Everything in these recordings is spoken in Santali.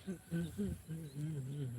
से हो जाएगा।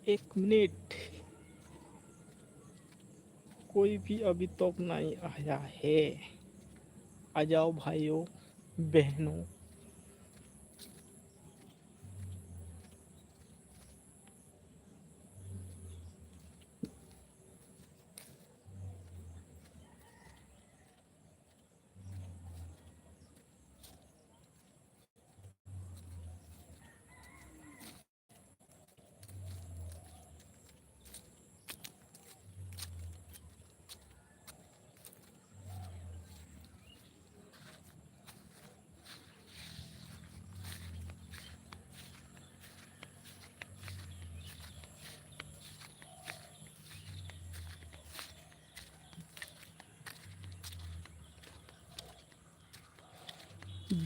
एक मिनट, कोई भी अभी तक नहीं आया है। आ जाओ भाइयों बहनों।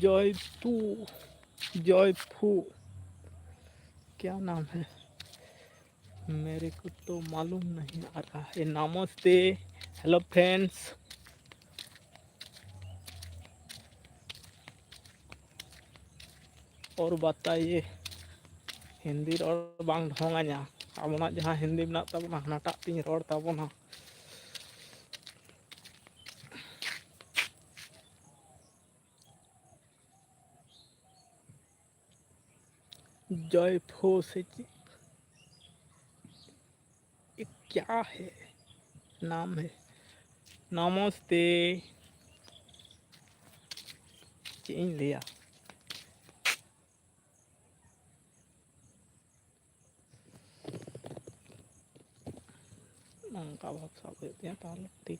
जॉय तू, जॉयफू, क्या नाम है मेरे को तो मालूम नहीं आ रहा है। नमस्ते, हेलो फ्रेंड्स। और बताइए, हिंदी रोड बांग ढोंगा냐 आबोना जहाँ हिंदी में ताबोना हनाटा तीन रोड ताबोना। जॉयफू से ये क्या है नाम है। नमस्ते, चेंज लिया नंका भाव साब होते ताल ठीक।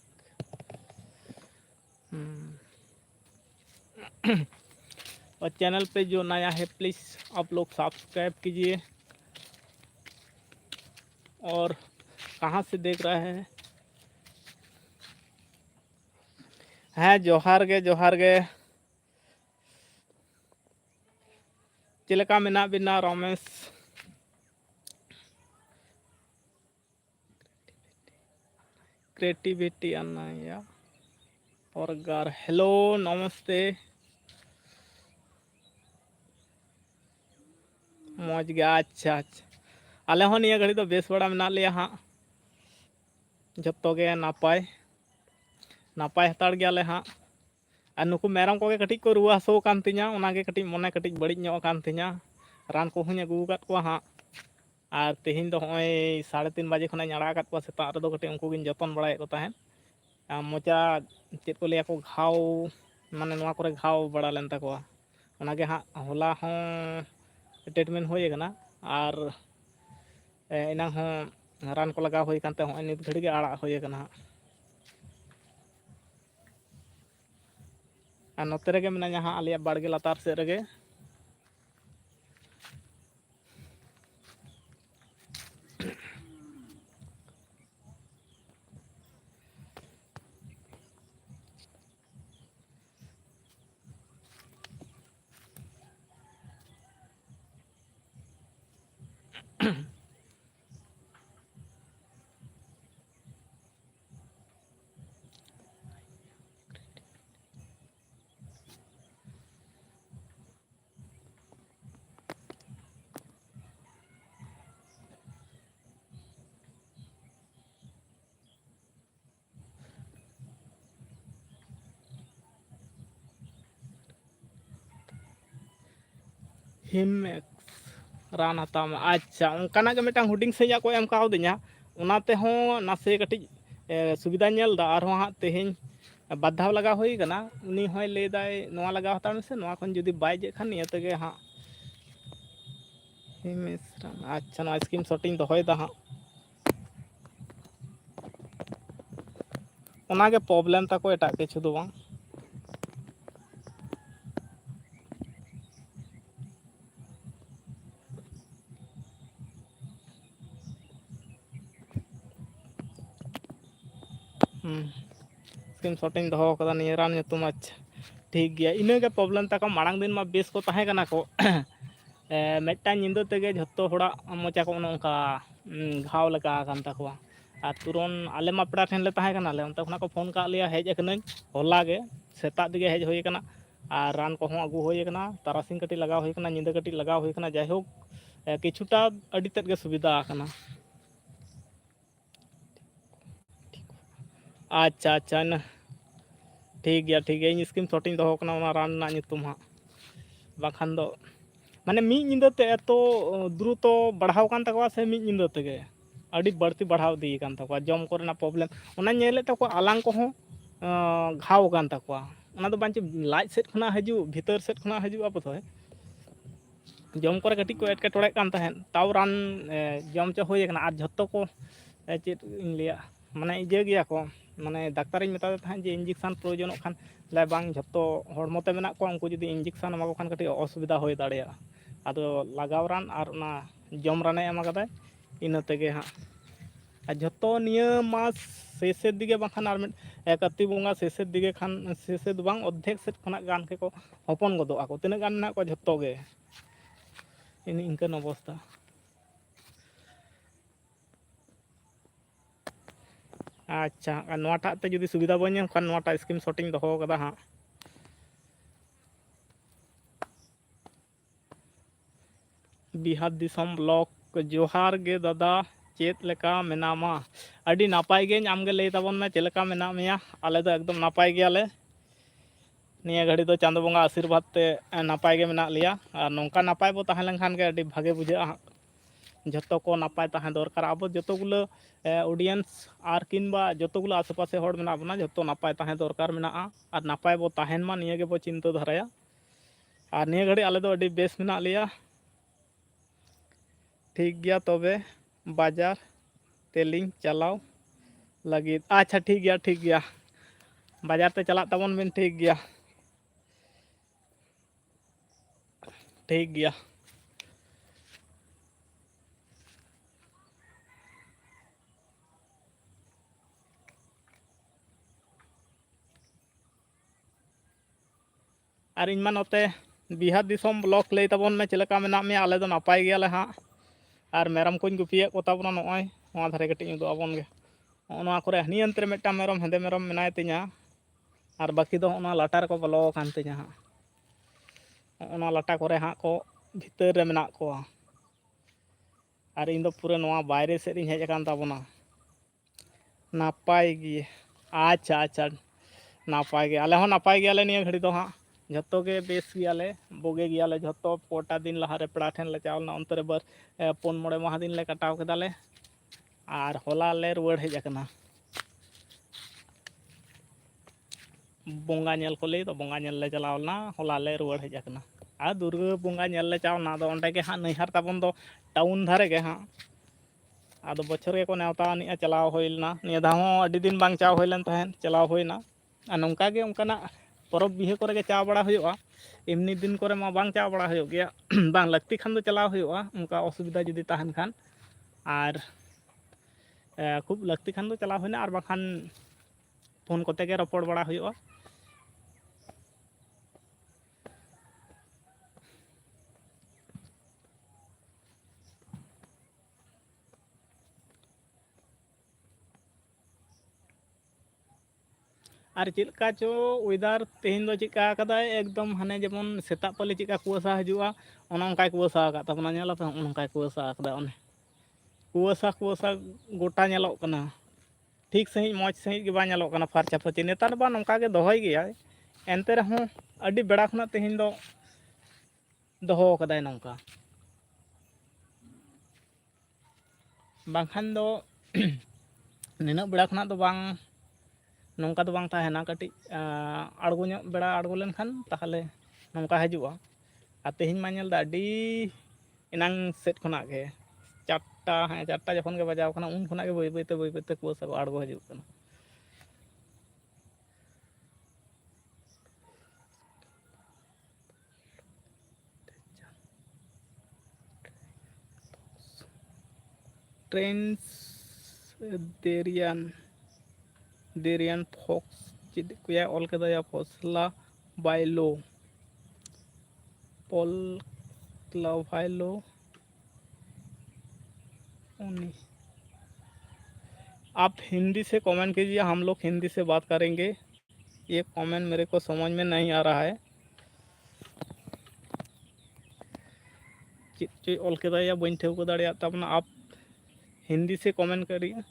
और चैनल पे जो नया है प्लीज़ आप लोग सब्सक्राइब कीजिए। और कहाँ से देख रहे हैं जोहार गे जोहार गे। चिलका मेना बिना रमेश क्रिएटिविटी अन्ना और गार हेलो नमस्ते मौज गे। अच्छा अच्छा, आले हो निया घड़ी तो बेस बड़ा मेना लिया हाँ, जतो गे नापाय नापाय हताड़ गयाले हाँ। और नुकु मेरम को कटी को रुआ हसो कान तिया ओनागे कटी मने कटी बड़ी ᱧᱚᱜ कान तिया। रान को हुኝ अगू काट को हाँ। और तेहिं दो होय 3:30 बजे खना अड़ा काट को सेता रे दो कटी उनको गिन जतन बड़ाय को ताहेन। मोचा चेद को लिया को घाव माने नवा करे घाव बड़ा लेन तकोआ ओनागे हाँ होला हों ट्रीटमेंट होय गना। और इना हों रान को लगा होय कानते होय नित घड़ी गे आड़ा होय गना। और नोते रेगे मेना हाँ आलिया बाड़गे लातार से रेगे। हिमेक्स रान हताव में अच्छा उनकाना के मिटांग हुडिंग सही को एम कावदिया उना तेहों नासे कटिज सुविधा नेलदा आरो हाँ तेहें बाधाव लगा हुई कना उनी होय लेदाय नोआ लगा हताव में से नोआ खन जुदी बाय जे खान निया तगे हाँ हिमेक्स रान अच्छा ना स्कीम शॉटिंग दोहय दा हाँ उना के प्रॉब्लम ताको एटा किछु दो बांग स्कीम शॉटिंग दो कदा निया रान तुम अच्छा ठीक गया इना के प्रॉब्लम ताको मांग दिन मा बेस को ताहे कना को मेटा निंदो तेगे झत्तो होड़ा मोचा को नोंका घाव लगा कान ताको और तुरन आले मा पेड़ा ठेन ले ताहे कना ले उनते खना को फोन का लिया हेज एकनन होला गे सेता दिगे हेज होई कना और रान को हो अगु होई कना तारासिंग कटी लगा होई कना निंदा कटी लगा होई कना जायहोक किछुटा अडी तेद गे सुविधा कना अच्छा अच्छा न ठीक गया इन स्कीम शॉटिंग दो कना उना रान ना नितुम हाँ बाखान दो माने मी निंदा ते तो द्रुत बढ़ाव कान तकवा से मी निंदा तेगे अडी बढ़ती बढ़ाव दी कान तकवा जम कोरेना प्रॉब्लम उना नेले तको आलांग को हो घाव कान तकवा उना दो बांचे लाज सेट खना हजू भीतर सेट खना हजू आप तो जम करे कटी को एटके टोड़े कान तहन ताव रान जम च होय कना आर झत्तो को चेत इन लिया माने इजे गया को माने डाक्टर इन मेता था जे इंजेक्शन प्रयोजन खान ला बांग झत्तो हड़मोते मेना को उनको जदी इंजेक्शन एमा को खान कटी असुविधा होय दाड़िया आदो लगाव रान आर ना जम राने एमा कदा इना तेगे हाँ आ झत्तो निया मास शेषे दिगे बाखान आर में कति बोंगा शेषे दिगे खान शेषे दो बांग अद्धेक सेट खना गान के को हपन गदो आको तिना गान ना को झत्तो गे इन इनकन अवस्था अच्छा नोटा ते जुदी सुविधा बन नाम खान नोटा स्कीम शॉटिंग दो कदा हाँ बिहार दिसम ब्लॉक जोहार गे दादा चेत लेका मेनामा अडी नापाय गे आमगे लई ताबन में चेलका मेना मिया आले दो एकदम नापाय गेयाले निया घड़ी दो चांदो बंगा आशीर्वाद ते नापाय गे मेना लिया और नोंका नापाय बो ताहे लेनखान गे अडी भागे बुझा जतो को नापाय ताहे दरकार अब जतोगुलो ऑडियंस और किनबा जतोगुलो आसेपासे हड़ मेना बना जतो नापाय ताहे दरकार मेना और नापाय बो ताहेन मा निया गे बो चिंता धराया और निया घड़ी आले दो अडी बेस मेना लिया ठीक गया तबे बाजार तेलिंग चलाव लगिद अच्छा ठीक गया बाजार ते चला तबन बिन ठीक गया और इन मा नोते बिहार दिसम ब्लॉक लई तबन में चेलका मेना में आले दो नापाय गया ले हाँ और मेरम को गुपिये को ताबना नॉय नोआ धारे कटी उदो आबन गे नोआ करे हनी अंतरे मेटा मेरम हेंदे मेरम मेनाय तिया और बाकी दो ओना लाटा रको बोलो कान तिया हाँ ओना लाटा करे हाँ को भीतर रे मेना को और इन दो पूरे नोआ बायरे से इन हेज कान ताबना नापाय गे अच्छा अच्छा नापाय गे आले हो नापाय गेले निया घड़ी दो हाँ झत्तो के बेस गयाले बोगे गयाले झत्तो कोटा दिन लहारे पेड़ा ठेन ले चावलना अंतरे बर 4-5 माह दिन ले कटाव केदाले और होला ले रुवाड़ हेज अकना बोंगा नेल को ले तो बोंगा नेल ले चलावलना होला ले रुवाड़ हेज अकना आ दुर्गा बोंगा नेल ले चावना दो ओंडे के हाँ नैहर ताबन दो टाउन धारे के हाँ आदो बछर के को नेवता निया चलाव होइलना निया धाव अडी दिन बांग चाव होइलन तहन चलाव होइना आ नोंका गे ओंकाना परब बिहे करे के चा बड़ा हुआ एमनी दिन करे मा बांग चा बड़ा हुआ गया बांग लगती खान दो चलाव हुआ उनका असुविधा जुदी तहन खान और खूब लगती खान दो चलाव होना और बाखान फोन कोते के रपड़ बड़ा हुआ और चेका चो वेदार तेहन दो चेका कदा एकदम हाने जेमन सेता पले चेका कुआसा हजुआ ओनकाय कुआसा का तबना नेला पे ओनकाय कुआसा कदा ओने कुआसा गोटा नेलो कना ठीक सही मौज सही के बा नेलो कना फारचा फची नेतार बा नोंका गे दोहय गया एनते रहो अडी बेड़ा खना तेहन दो ᱫᱚᱦᱚ ᱠᱟᱫᱟᱭ ᱱᱚᱝᱠᱟ ᱵᱟᱝᱠᱷᱟᱱ ᱫᱚ ᱱᱤᱱᱟᱹᱜ ᱵᱮᱲᱟ ᱠᱷᱚᱱᱟᱜ ᱫᱚ ᱵᱟᱝ ᱱᱚᱝᱠᱟ ᱫᱚ ᱵᱟᱝ ᱛᱟᱦᱮᱱᱟ ᱠᱟᱹᱴᱤᱡ ᱟᱬᱜᱚ ᱧᱚᱜ ᱵᱮᱲᱟ ᱟᱬᱜᱚ ᱞᱮᱱᱠᱷᱟᱱ ᱛᱟᱦᱚᱞᱮ ᱱᱚᱝᱠᱟ ᱦᱤᱡᱩᱜᱼᱟ ᱟᱨ ᱛᱮᱦᱮᱧ ᱢᱟ ᱧᱮᱞᱫᱟ ᱟᱹᱰᱤ ᱮᱱᱟᱝ ᱥᱮᱫ ᱠᱷᱚᱱᱟᱜ ᱜᱮ ᱪᱟᱨᱴᱟ ᱡᱚᱠᱷᱚᱱ ᱜᱮ ᱵᱟᱡᱟᱣ ᱠᱟᱱᱟ ᱩᱱ ᱠᱷᱚᱱᱟᱜ ᱜᱮ ᱵᱟᱹᱭ ᱵᱟᱹᱭᱛᱮ ᱠᱩᱣᱟᱹᱥᱟ ᱠᱚ ᱟᱬᱜᱚ ᱦᱤᱡᱩᱜ ᱠᱟᱱᱟ ट्रेंस देरियन फॉक्स चेद को ऑल कदा फसला बाइलो पॉल क्लावाइलो उन्नी आप हिंदी से कमेंट कीजिए हम लोग हिंदी से बात करेंगे ये कमेंट मेरे को समझ में नहीं आ रहा है चेद चो ऑल कदा बन ठेवका दाड़ेया ताबना आप हिंदी से कमेंट करिए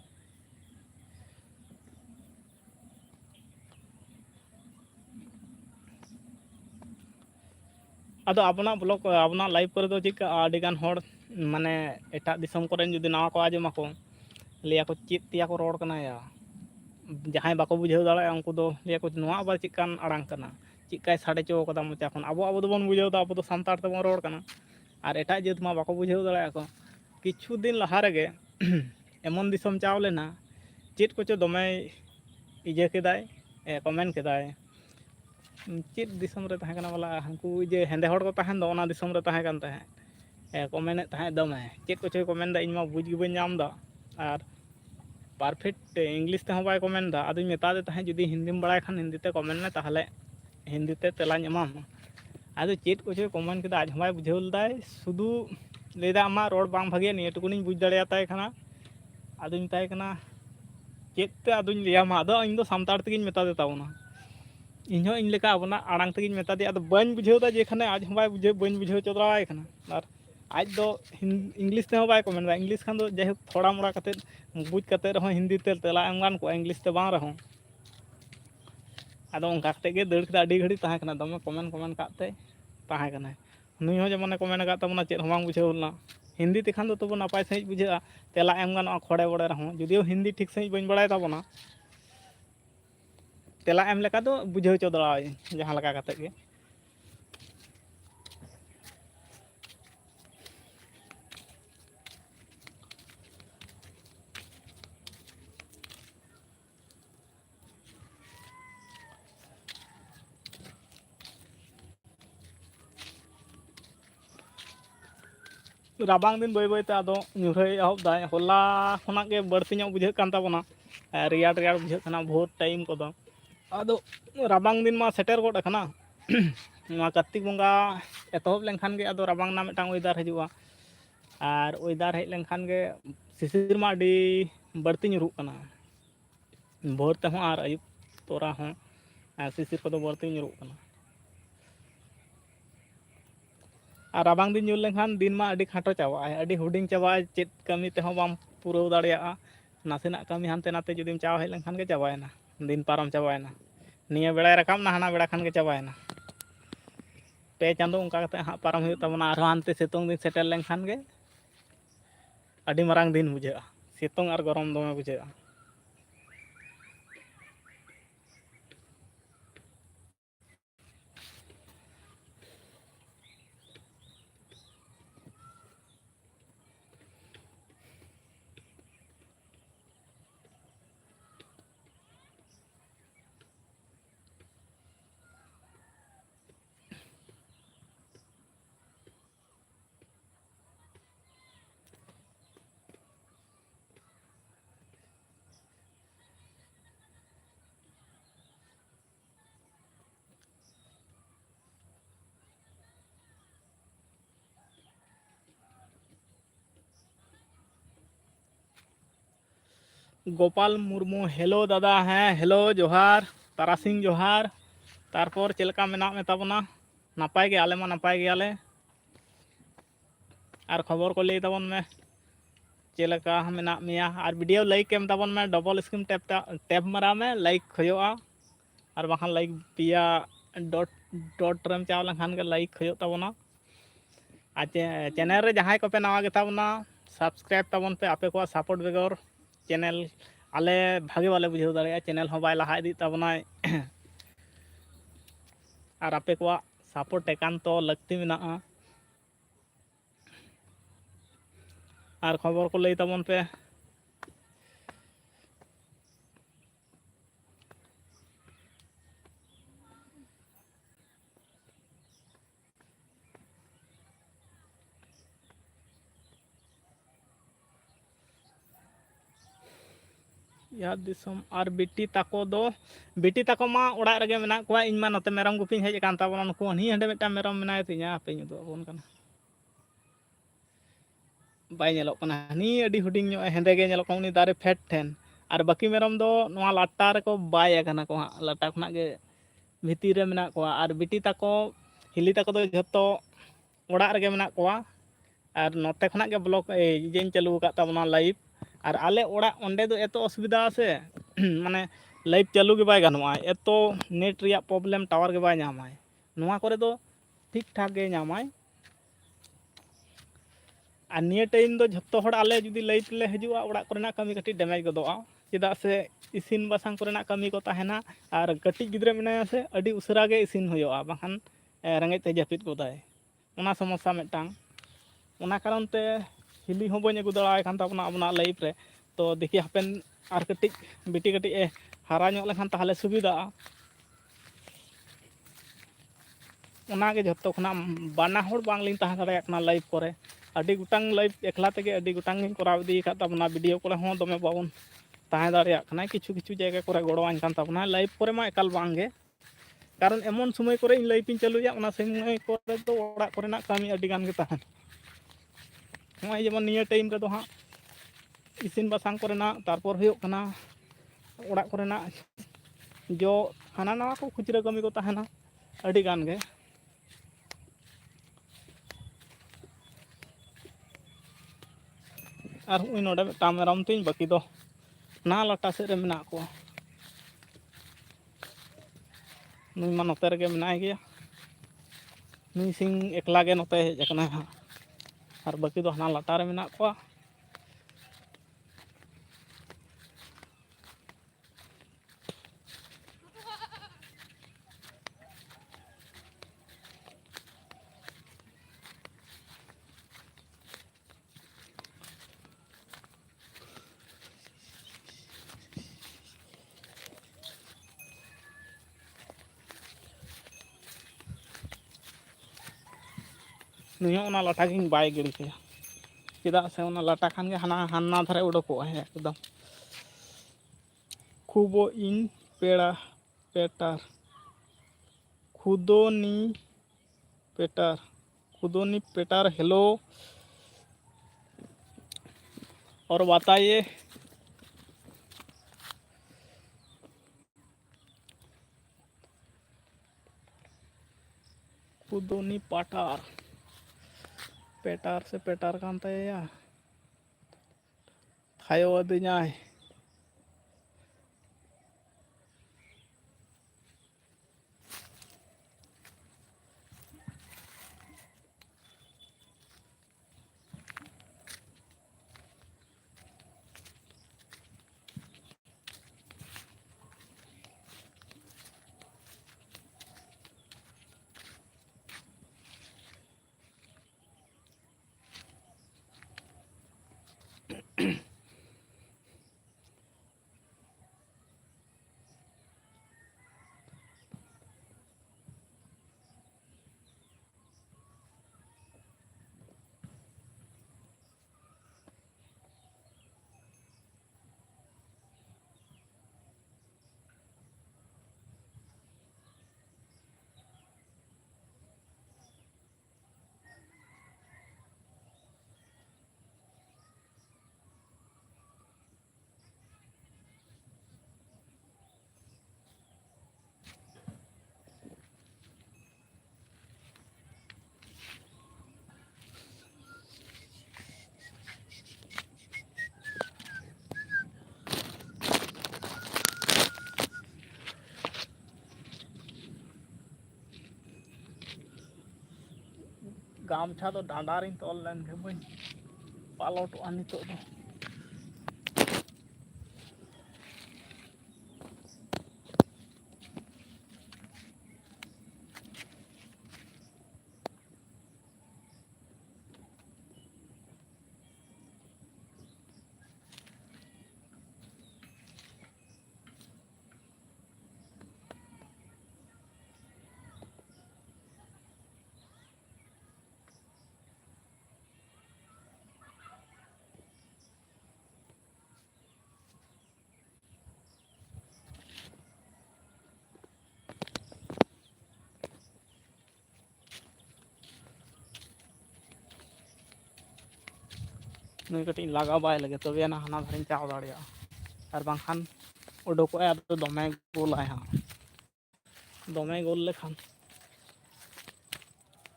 अदो अपना ब्लॉग अपना लाइव पर दो चिका आडिगान होड़ माने एटा दिसम करेन जुदी नावा को आजमा को लिया को चेद तिया को रोड कना या जहां बाको बुझाव दाड़ा उनको दो लिया को नोआ आबार चिकान आड़ांग कना चिकाय साडे चो कदा मोचा खन अब दो बन बुझाव दा अब दो सानताड़ ते बन रोड कना और एटा जात मा बाको बुझाव दाड़ा को किछु दिन लहा रेगे एमन दिसम चाव लेना चेद को चो दमे इजे केदाय कमेंट केदाय चेद दिसम रे तहां कना वाला हंकू जे हेंदे होड़ को तहां दो ओना दिसम रे तहां कन तहां कमेंट तहां दमे चेद को चो कमेंट दा इनमा बुझ गे बन नाम दा और परफेक्ट इंग्लिश ते बाय कमेंट दा आदि मेता दे तहां जुदी हिंदी बड़ाय खान हिंदी ते कमेंट में ताहले हिंदी ते तेलाñ एमाम आदो चेद को चो कमेंट केदा आज हमाय बुझाव लदाय शुधु लेदा आमा रोड बांग भागे निये टुकुनिñ बुझ दाड़ेया ताय खाना आदुñ ताय खाना चेद ते आदुñ लियामा आदो इन दो सानताड़ तेगिñ मेता दे ताबोना इन्हों इन लेका अपना आड़ांग तेगिñ मेता दे आदो बाñ बुझाव दा जे खाने आज हमाय बुझाव बाñ बुझाव चोदराय खाना और आज दो इंग्लिश ते बाय कमेंट दा इंग्लिश खान दो जाय थोड़ा मोड़ा कते बुझ कते रहो हिंदी ते तेला एम गान को इंग्लिश ते बांग रहो आदो उनका कते गे दड़ कदा अडी घड़ी ताहे कना दमे कमेंट काते ताहे कना नुई हो जमने कमेंट का तबना चेद हम बांग बुझावलना हिंदी ते खान दो तब नापाय सही बुझा तेला एम गानो खड़े बड़े रहो जुदियो हिंदी ठीक सही बन बड़ाय ताबना तेला एम लेका दो बुझाव चोदराय जहां लगा कते गे राबांग दिन बय बयते आदो ᱧᱩᱨᱦᱟᱹᱭ एहब दाय होला खना के बड़ती ᱧᱚᱜ बुझाᱹᱜ कान ताबोना रियाड़ रियाड़ बुझाᱹᱜ काना भोर टाइम कोदो आदो राबांग दिन मा सेटेर गोड काना ᱱᱚᱣᱟ ᱠᱟᱨᱛᱤᱠ ᱵᱚᱸᱜᱟ ᱮᱛᱚᱦᱚᱵ ᱞᱮᱱᱠᱷᱟन ᱜᱮ ᱟᱫᱚ ᱨᱟᱵᱟᱝ ᱨᱮᱱᱟᱜ ᱢᱤᱫᱴᱟᱝ ᱚᱭᱮᱫᱟᱨ ᱦᱤᱡᱩᱜᱼᱟ ᱟᱨ ᱚᱭᱮᱫᱟᱨ ᱦᱮᱡ ᱞᱮᱱᱠᱷᱟᱱ ᱜᱮ ᱥᱤᱥᱤᱨ ᱢᱟ ᱟᱹᱰᱤ ᱵᱟᱹᱲᱛᱤ ᱧᱩᱨᱩᱜ ᱠᱟᱱᱟ ᱵᱷᱳᱨ ᱛᱮᱦᱚᱸ ᱟᱨ ᱟᱹᱭᱩᱵ ᱛᱚᱨᱟ ᱦᱚᱸ ᱥᱤᱥᱤᱨ ᱠᱚᱫᱚ ᱵᱟᱹᱲᱛᱤ ᱧᱩᱨᱩᱜ ᱠᱟᱱᱟ और राबांग दिन ᱧᱩᱨ लेनखान दिन मा अडी खाटो चाबाय अडी हुडिंग चाबाय चेद कमी तेहो बाम पुराव दाड़ेयागा नासेना कमी हानते नाते जुदिम चाव हेज लेनखान के चाबायना दिन पारम चाबायना निया बेड़ाय राकाबना हाना बेड़ा खान के चाबायना पे चांदो उनका कते हा पारम हुयु ताबना आरो हानते सितुंग दिन सेटेल लेनखान के अडी मारांग दिन बुझागा सितुंग और गरम दमे बुझागा गोपाल मुर्मू हेलो दादा हैं हेलो जोहार तारासिंह जोहार तारपर चेलका मेना में ताबना नापाय गे आले मा नापाय गे आले और खबर को लई ताबन में चेलका मेना मिया और वीडियो लाइक एम ताबन में डबल स्क्रीन टैप मारा में लाइक खयोआ और बाखान लाइक पिया डॉट रेम चाव लेखान के लाइक खयो ताबना ᱟᱨ ᱪᱮᱱᱮᱞ ᱨᱮ ᱡᱟᱦᱟᱸᱭ ᱠᱚᱯᱮ ᱱᱟᱣᱟ ᱜᱮᱛᱟᱵᱚᱱᱟ ᱥᱟᱵᱥᱠᱨᱟᱭᱤᱵ ᱛᱟᱵᱚᱱ ᱯᱮ ᱟᱯᱮ ᱠᱚᱣᱟᱜ ᱥᱟᱯᱳᱨᱴ ᱵᱮᱜᱚᱨ ᱪᱮᱱᱮᱞ ᱟᱞᱮ ᱵᱷᱟᱜᱮ ᱵᱟᱞᱮ ᱵᱩᱡᱷᱟᱹᱣ ᱫᱟᱲᱮᱭᱟᱜᱼᱟ ᱪᱮᱱᱮᱞ ᱦᱚᱸ ᱵᱟᱭ ᱞᱟᱦᱟ ᱤᱫᱤᱜ ᱛᱟᱵᱚᱱᱟᱭ ᱟᱨ ᱟᱯᱮ ᱠᱚᱣᱟᱜ ᱥᱟᱯᱳᱨᱴ ᱮᱠᱟᱱᱛᱚ ᱞᱟᱹᱠᱛᱤ ᱢᱮᱱᱟᱜᱼᱟ ᱟᱨ ᱠᱷᱚᱵᱚᱨ ᱠᱚ ᱞᱟᱹᱭ ᱛᱟᱵᱚᱱ ᱯᱮ ᱤᱭᱟᱹ ᱫᱤᱥᱚᱢ ᱟᱨ ᱵᱤᱴᱤ ᱛᱟᱠᱚ ᱫᱚ ᱵᱤᱴᱤ ᱛᱟᱠᱚ ᱢᱟ ᱚᱲᱟᱜ ᱨᱮᱜᱮ ᱢᱮᱱᱟᱜ ᱠᱚᱣᱟ ᱤᱧ ᱢᱟ ᱱᱚᱛᱮ ᱢᱮᱨᱚᱢ ᱜᱩᱯᱤᱧ ᱦᱮᱡ ᱟᱠᱟᱱ ᱛᱟᱵᱚᱱᱟ ᱱᱩᱠᱩ ᱦᱟᱹᱱᱤ ᱦᱟᱸᱰᱮ ᱢᱤᱫᱴᱟᱝ ᱢᱮᱨᱚᱢ ᱢᱮᱱᱟᱭ ᱛᱤᱧᱟ ᱦᱟᱯᱮᱧ ᱩᱫᱩᱜ ᱟᱵᱚᱱ ᱠᱟᱱᱟ ᱵᱟᱭ ᱧᱮᱞᱚᱜ ᱠᱟᱱᱟ ᱦᱟᱹᱱᱤ ᱟᱹᱰᱤ ᱦᱩᱰᱤᱧ ᱧᱚᱜ ᱦᱮᱸᱫᱮ ᱜᱮ ᱧᱮᱞᱚᱜ ᱠᱟᱱᱟ ᱩᱱᱤ ᱫᱟᱨᱮ ᱯᱷᱮᱰ ᱴᱷᱮᱱ ᱟᱨ ᱵᱟᱹᱠᱤ ᱢᱮᱨᱚᱢ ᱫᱚ ᱱᱚᱣᱟ ᱞᱟᱴᱟ ᱨᱮᱠᱚ ᱵᱟᱭ ᱟᱠᱟᱱᱟ ᱠᱚ ᱦᱟᱸᱜ ᱞᱟᱴᱟ ᱠᱷᱚᱱᱟᱜ ᱜᱮ ᱵᱷᱤᱛᱤᱨ ᱨᱮ ᱢᱮᱱᱟᱜ ᱠᱚᱣᱟ ᱟᱨ ᱵᱤᱴᱤ ᱛᱟᱠᱚ ᱦᱤᱞᱤ ᱛᱟᱠᱚ ᱫᱚ ᱡᱷᱚᱛᱚ ᱚᱲᱟᱜ ᱨᱮᱜᱮ ᱢᱮᱱᱟᱜ ᱠᱚᱣᱟ ᱟᱨ ᱱᱚᱛᱮ ᱠᱷᱚᱱᱟᱜ ᱜᱮ ᱵᱞᱚᱜ ᱤᱭᱟᱹᱧ ᱪᱟᱹᱞᱩ ᱟᱠᱟᱫ ᱛᱟᱵᱚᱱᱟ ᱞᱟᱭᱤᱵᱷ ᱟᱨ ᱟᱞᱮ ᱚᱲᱟᱜ ᱚᱸᱰᱮ ᱫᱚ ᱮᱛᱚ ᱚᱥᱩᱵᱤᱫᱟ ᱥᱮ ᱢᱟᱱᱮ ᱞᱟᱭᱤᱵᱷ ᱪᱟᱹᱞᱩ ᱜᱮ ᱵᱟᱭ ᱜᱟᱱᱚᱜᱼᱟ ᱮᱛᱚ ᱱᱮᱴ ᱨᱮᱭᱟᱜ ᱯᱨᱚᱵᱞᱮᱢ ᱴᱟᱣᱟᱨ ᱜᱮ ᱵᱟᱭ ᱧᱟᱢᱟᱭ ᱱᱚᱣᱟ ᱠᱚᱨᱮ ᱫᱚ ᱴᱷᱤᱠ ᱴᱷᱟᱠ ᱜᱮ ᱧᱟᱢᱟᱭ ᱟᱨ ᱱᱤᱭᱟᱹ ᱴᱟᱭᱤᱢ ᱫᱚ ᱡᱷᱚᱛᱚ ᱦᱚᱲ ᱟᱞᱮ ᱡᱩᱫᱤ ᱞᱟᱭᱤᱵᱷ ᱞᱮ ᱦᱤᱡᱩᱜᱼᱟ ᱚᱲᱟᱜ ᱠᱚᱨᱮᱱᱟᱜ ᱠᱟᱹᱢᱤ ᱠᱟᱹᱴᱤᱡ ᱰᱮᱢᱮᱡᱽ ᱜᱚᱫᱚᱜᱼᱟ ᱪᱮᱫᱟᱜ ᱥᱮ ᱤᱥᱤᱱ ᱵᱟᱥᱟᱝ ᱠᱚᱨᱮᱱᱟᱜ ᱠᱟᱹᱢᱤ ᱠᱚ ᱛᱟᱦᱮᱱᱟ ᱟᱨ ᱠᱟᱹᱴᱤᱡ ᱜᱤᱫᱽᱨᱟᱹ ᱢᱮᱱᱟᱭᱟ ᱥᱮ ᱟᱹᱰᱤ ᱩᱥᱟᱹᱨᱟ ᱜᱮ ᱤᱥᱤᱱ ᱦᱩᱭᱩᱜᱼᱟ ᱵᱟᱝᱠᱷᱟᱱ ᱨᱮᱸᱜᱮᱡ ᱛᱮ ᱡᱟᱹᱯᱤᱫ ᱜᱚᱫᱟᱭ ᱚᱱᱟ ᱥᱚᱢᱚᱥᱥᱟ ᱢᱤᱫᱴᱟᱝ ᱚᱱᱟ ᱠᱟᱨᱚᱱ ᱛᱮ ᱦᱤᱞᱤ ᱦᱚᱸ ᱵᱟᱹᱧ ᱟᱹᱜᱩ ᱫᱟᱲᱮᱣᱟᱭ ᱠᱟᱱ ᱛᱟᱵᱚᱱᱟ ᱟᱵᱚᱱᱟᱜ ᱞᱟᱭᱤᱵᱷ ᱨᱮ ᱛᱚ ᱫᱮᱠᱷᱤ ᱦᱟᱯᱮᱱ ᱟᱨ ᱠᱟᱹᱴᱤᱡ ᱵᱤᱴᱤ ᱠᱟᱹᱴᱤᱡ ᱮ ᱦᱟᱨᱟ ᱧᱚᱜ ᱞᱮᱠᱷᱟᱱ ᱛᱟᱦᱚᱞᱮ ᱥᱩᱵᱤᱫᱷᱟᱜᱼᱟ ᱚᱱᱟᱜᱮ ᱡᱷᱚᱛᱚ ᱠᱷᱚᱱᱟᱜ ᱵᱟᱱᱟ ᱦᱚᱲ ᱵᱟᱝᱞᱤᱧ ᱛᱟᱦᱮᱸ ᱫᱟᱲᱮᱭᱟᱜ ᱠᱟᱱᱟ ᱞᱟᱭᱤᱵᱷ ᱠᱚᱨᱮ ᱟᱹᱰᱤ ᱜᱚᱴᱟᱝ ᱞᱟᱭᱤᱵᱷ ᱮᱠᱞᱟ ᱛᱮᱜᱮ ᱟᱹᱰᱤ ᱜᱚᱴᱟᱝ ᱜᱤᱧ ᱠᱚᱨᱟᱣ ᱤᱫᱤ ᱟᱠᱟᱫ ᱛᱟᱵᱚᱱᱟ ᱵᱷᱤᱰᱤᱭᱳ ᱠᱚᱨᱮ ᱦᱚᱸ ᱫᱚᱢᱮ ᱵᱟᱵᱚᱱ ᱛᱟᱦᱮᱸ ᱫᱟᱲᱮᱭᱟᱜ ᱠᱟᱱᱟ ᱠᱤᱪᱷᱩ ᱠᱤᱪᱷᱩ ᱡᱟᱭᱜᱟ ᱠᱚᱨᱮ ᱜᱚᱲᱚᱣᱟᱧ ᱠᱟᱱ ᱛᱟᱵᱚᱱᱟ ᱞᱟᱭᱤᱵᱷ ᱠᱚᱨᱮ ᱢᱟ ᱮᱠᱟᱞ ᱵᱟᱝᱜᱮ ᱠᱟᱨᱚᱱ ᱮᱢᱚᱱ ᱥᱚᱢᱚᱭ ᱠᱚᱨᱮ ᱤᱧ ᱞᱟᱭᱤᱵᱷ ᱤᱧ ᱪᱟᱹᱞᱩᱭᱟ ᱚᱱᱟ ᱥᱚᱢᱚᱭ ᱠᱚᱨᱮ ᱫᱚ ᱚᱲᱟᱜ ᱠᱚᱨᱮᱱᱟᱜ ᱠᱟᱹᱢᱤ ᱟᱹᱰᱤ ᱜᱟᱱ ᱜᱮ ᱛᱟᱦᱮᱱᱟ ᱱᱚᱜᱼᱚᱭ ᱡᱮᱢᱚᱱ ᱱᱤᱭᱟᱹ ᱴᱟᱭᱤᱢ ᱨᱮᱫᱚ ᱦᱟᱸᱜ ᱤᱥᱤᱱ ᱵᱟᱥᱟᱝ ᱠᱚᱨᱮᱱᱟᱜ ᱛᱟᱨᱯᱚᱨ ᱦᱩᱭᱩᱜ ᱠᱟᱱᱟ ᱚᱲᱟᱜ ᱠᱚᱨᱮᱱᱟᱜ ᱦᱟᱱᱟ ᱱᱟᱣᱟ ᱠᱚ ᱠᱷᱩᱪᱨᱟᱹ ᱠᱟᱹᱢᱤ ᱠᱚ ᱛᱟᱦᱮᱱᱟ ᱟᱹᱰᱤ ᱜᱟᱱ ᱜᱮ ᱟᱨ ᱦᱚᱸᱜᱼᱚᱭ ᱱᱚᱰᱮ ᱢᱤᱫᱴᱟᱝ ᱢᱮᱨᱚᱢ ᱛᱤᱧ ᱵᱟᱹᱠᱤ ᱫᱚ ᱱᱟ ᱞᱟᱴᱟ ᱥᱮᱫ ᱨᱮ ᱢᱮᱱᱟᱜ ᱠᱚᱣᱟ ᱱᱩᱭ ᱢᱟ ᱱᱚᱛᱮ ᱨᱮᱜᱮ ᱢᱮᱱᱟᱭ ᱜᱮᱭᱟ ᱱᱩᱭ ᱥᱤᱝ ᱮᱠᱞᱟ ᱜᱮ ᱱᱚᱛᱮ ᱦᱮᱡ ᱟᱠᱟᱱᱟᱭ ᱦᱟᱸᱜ ᱟᱨ ᱵᱟᱹᱠᱤ ᱫᱚ ᱦᱟᱱᱟ ᱞᱟᱴᱟ ᱨᱮ ᱢᱮᱱᱟᱜ ᱠᱚᱣᱟ ᱱᱩᱭ ᱦᱚᱸ ᱚᱱᱟ ᱞᱟᱴᱟ ᱜᱤᱧ ᱵᱟᱭ ᱜᱤᱲᱤ ᱠᱟᱭᱟ ᱪᱮᱫᱟᱜ ᱥᱮ ᱚᱱᱟ ᱞᱟᱴᱟ ᱠᱷᱟᱱ ᱜᱮ ᱦᱟᱱᱟ ᱫᱷᱟᱨᱮ ᱩᱰᱩᱠᱚᱜᱼᱟᱭ ᱮᱠᱫᱚᱢ ᱠᱷᱩᱵᱚ ᱤᱧ ᱯᱮᱲᱟ ᱯᱮᱴᱟᱨ खुदोनी पेटर हेलो और बताइए खुदोनी पाटार पेटार से पेटार कांता है या थायो अदिन्याय गामछा तो डांडा रे तोल लेन के बई पालोटोआ नितो दो नुई कटी लगा बाय लगे तबे ना हाना धरिन चाव दाड़िया और बांखान उडोको है तो दमे गोल है हाँ दमे गोल लेखान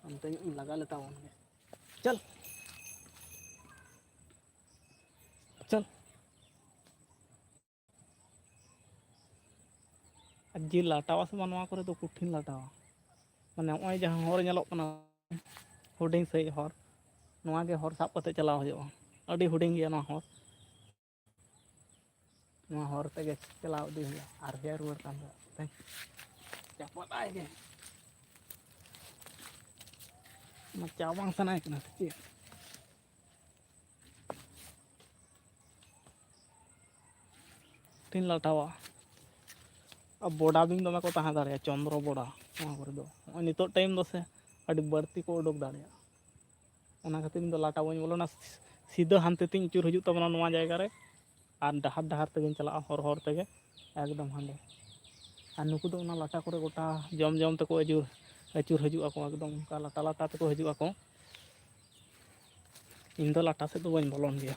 अंते लगा लेता हूँ चल चल जी लाटावा से नवा करे तो कठिन लाटावा माने नॉय जहां हर नेलोक कना हुडिंग सही हर नवा के हर साब कते चलाव हुआ अड़ी हुडिंग गया ना हर तेगे चलाव दी हुआ आर हे रुवर कान दो चापत आए गे मा चावांग सनाय कना से तीन लाटावा अब बोडा बिंग दमे को तहां दाड़े चंद्र बोडा वहां करे दो नितो टाइम दो से अड़ी बढ़ती को उडोक दाड़े ओना खातिर दो लाटा बन बोलोना सीधा हानते तीन चूर हजू तबना नवा जायगा रे और डहार डहार तेगे चला हर तेगे एकदम हांडे और नुकु दो ओना लाटा करे गोटा जम जम तको अचूर हजू ako एकदम का लाटा लाटा तको हजू ako इन दो लाटा से तो बन बोलोन गया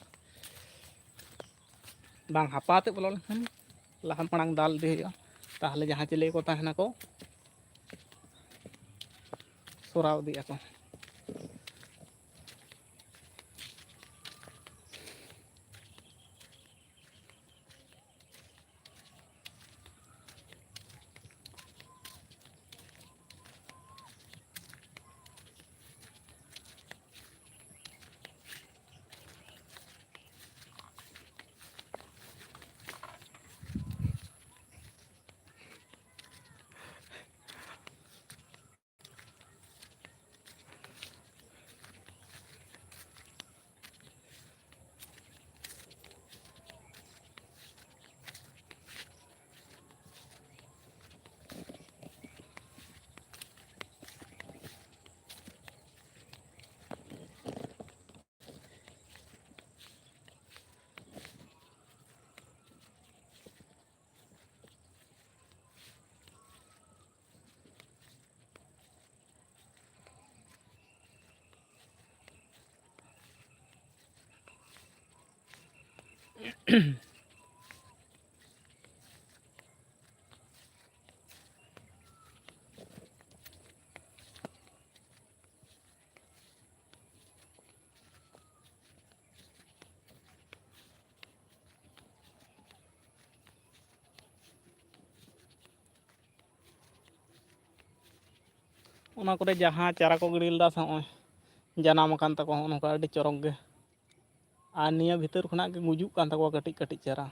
बांग हापाते बोलोन हन लहाम पड़ांग दाल दे ताहले जहां चिले को ताहना को सोराव दिया को ओना करे जहां चारा को गिड़िलदा सा जानाम कान तको नोका अडी चरक गे और निया भीतर खुना के गुजुक कान तको कटी कटी चारा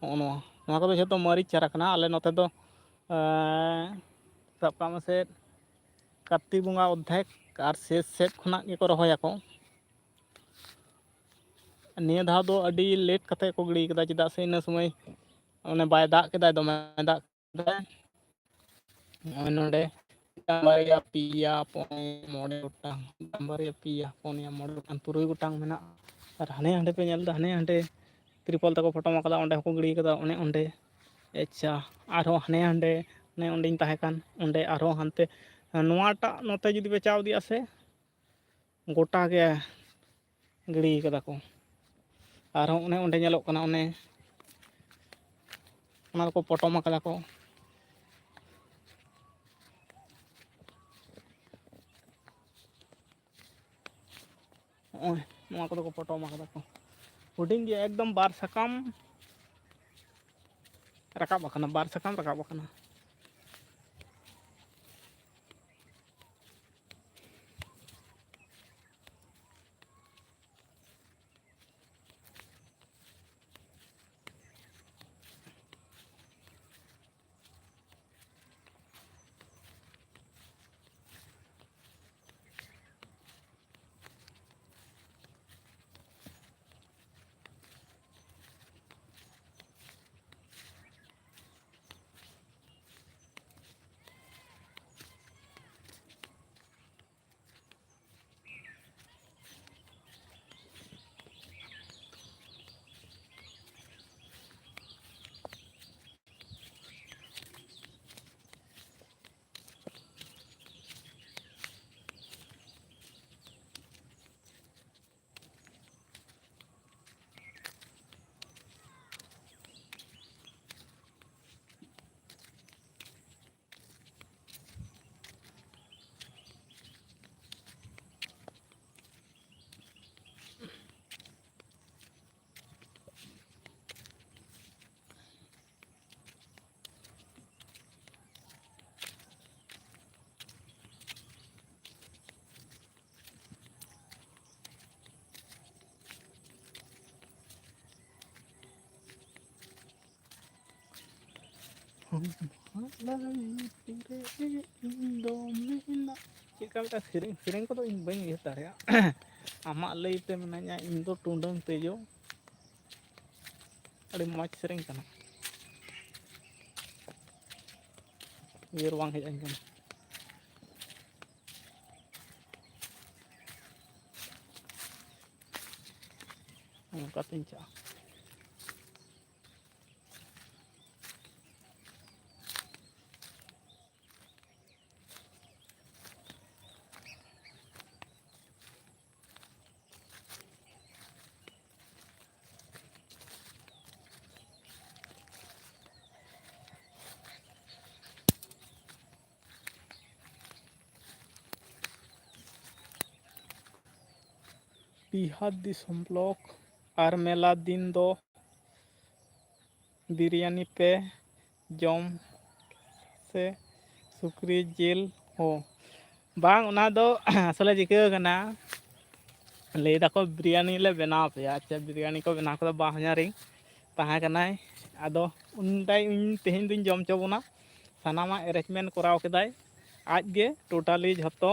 नोआ को जो मरीच चारा कना आले नोते दो सब काम से कार्तिक बंगा अध्याय और शेष सेट खुना के रहोया को निया धाव दो अडी लेट कते को गिड़ी कदा चदा से इन समय ओने बाय दाग केदा दमे दाग नोडे बारिया पिया पोने मोड़े गोटांग बारिया पिया पोनिया मोड़े गोटांग तुरुई गोटांग मेना और हाने हांडे पे नेल दा हाने हांडे त्रिपल तको फोटो माकदा ओंडे को गिड़ी कदा ओने ओंडे अच्छा आरो हाने हांडे ने ओंडिन ताहे कान ओंडे आरो हानते नोआटा नोते जुदी पे चाव दिया से गोटा के गिड़ी कदा को आरो ओने ओंडे नेलोक कना ओने ओना को फोटो माकदा को नोआ को फोटो माकदा को हुडिंग गे एकदम बार सकाम रकाब अकना बार सकाम Rakab अकना Cheka mita sering ko to in bang iya tarya. Amak lay te menanya indo tundang tejo. Ada mach sering kana. Biar wang hej anjam. Angkat inca. Pihad di somblok ar mela din do biryani pe jom se sukri jil ho bang ona do asale jika kana lay dako biryani le benaw pe acha biryani ko benaw ko ba hanyari taha kanai ado undai tehin din jom chobona sanama arrangement koraw kedai आज गे टोटाली झतो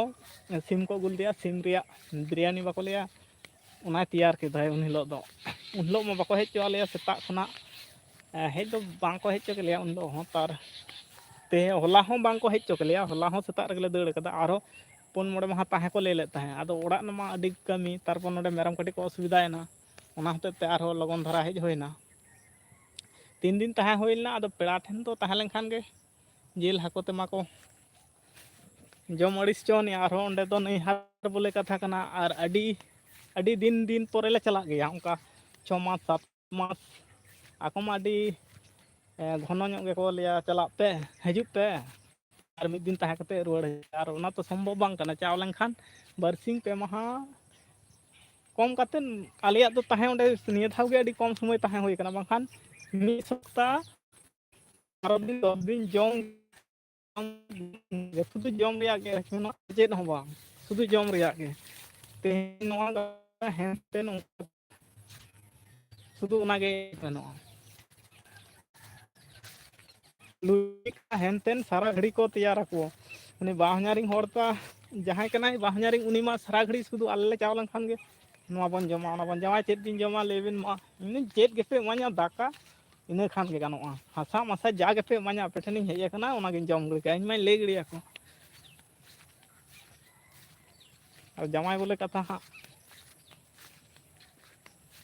सिम को गुल दिया सिम रिया बिरयानी बाको लिया उना तैयार केदाय उन हिलो दो उन हिलो मा बाको हेच चो लिया सेता खना हेच दो बांग को हेच चो लिया उन दो हो तार ते होला हो बांग को हेच चो लिया होला हो सेता रगले दड़ कदा आरो पुन मोड़े महा ताहे को ले लेता है आदो ओड़ा नमा अडी कमी तारपन नोडे मेरम कटी को असुविधायना उना हते ते आरो लगन धरा हेच होइना 3 दिन ताहे होइलना आदो पेड़ा ठेन तो ताहे लेनखान गे जिल हाको ते माको जम अड़िस चोनी आरो ओंडे दो नई हार बोले कथा कना आर अडी दिन दिन पोरे ले चला गया उनका 6 मास 7 मास आको मा अडी घन ᱧᱚᱜ गे को लिया चला पे हजू पे आर मिद दिन ताहे कते रुवाड़ आर ओना तो संभव बांग कना चाव लेनखान बरसिंग पे महा कम कते आलिया तो ताहे ओंडे निया धाव गे अडी कम समय ताहे होय कना बांखान मी सप्ताह 12 दिन 10 दिन जम शुद्ध जम रिया गे चेत हो बांग शुद्ध जम रिया गे ते नोआ हेनते नो शुद्ध ओना गे बनो लुइका हेनतेन सारा घड़ी को तैयार को उनी बाह냐रिंग होरता जहां कनाय बाह냐रिंग उनी मा सारा घड़ी शुद्ध आले चाव लंखान गे नोआ बन जमा ओना बन जमा चेत दिन जमा लेबिन मा इन चेत गेपे मा냐 दाका इन खान गे गानोआ हासा मासा जा गेपे मा냐 पेठनी हेय कना ओना गे जम गे इन माय ले गड़िया को और जमाय बोले कथा हाँ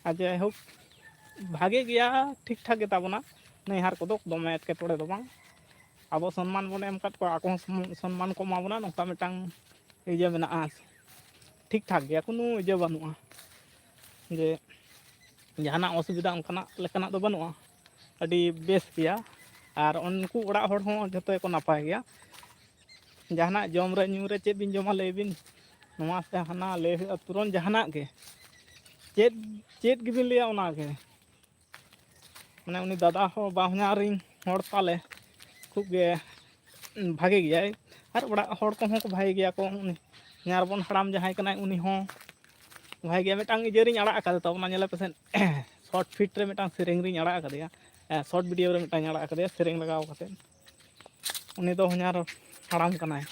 आज हो भागे गया ठीक ठाक गे ताबोना नैहार को दमे एटकेटोड़े दो बांग अब सम्मान बन एम काट को आको सम्मान को माबोना नोंका मिटांग इजे मेना ठीक ठाक गया कोनो इजे बनुआ जे जहाना असुविधा उनकाना लेकाना दो बनुआ अडी बेस गया और उनको ओड़ा होड़ हो जतो को नापाय गया जहाना जम रे न्यू रे चेत बिन जमा लेबिन नोआ से हाना ले तुरंत जहाना गे चेत गिबिन लिया ओना गे माने उनी दादा हो बाह냐रिंग होड़ ताले खूब गे भागे गया और ओड़ा होड़ को हो को भागे गया को उनी न्यारबन हराम जहाय कनाय उनी हो भागे गया मिटांग इजेरिंग अड़ा का तो ना नेला पेसेन शॉर्ट फिट रे मिटांग सेरेंग रिंग अड़ा का दिया शॉर्ट वीडियो रे मिटांग अड़ा का दिया सेरेंग लगाव काते उनी दो न्यार हराम कनाय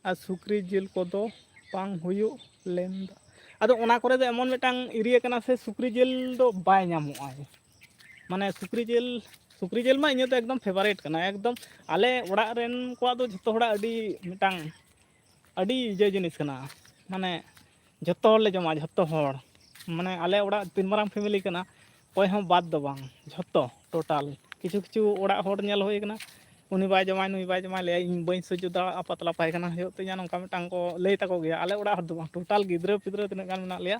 आ सुक्री जिल को दो पांग हुयु लेंदा आदो ओना करे दो एमन मिटांग एरिया कना से सुक्री जिल दो बाय ᱧᱟᱢᱚᱜᱼᱟ माने सुक्री जिल मा इन तो एकदम फेवरेट कना एकदम आले ओड़ा रेन को दो जतो होड़ा अडी मिटांग अडी जे जिनिस कना माने जतो होड़ ले जमा जतो होड़ माने आले ओड़ा 3 मारांग फैमिली कना कोई हम बात दो बांग जतो टोटल किछु किछु ओड़ा होड़ नेल होय कना उनी बाय जमाय नुई बाय जमाय ले इन बई सजो दा पतला पायखाना हो ते जान उनका मिटांग को लई ताको गया आले ओड़ा हद टोटल गिद्रा पिद्रा तिना गान मेना लिया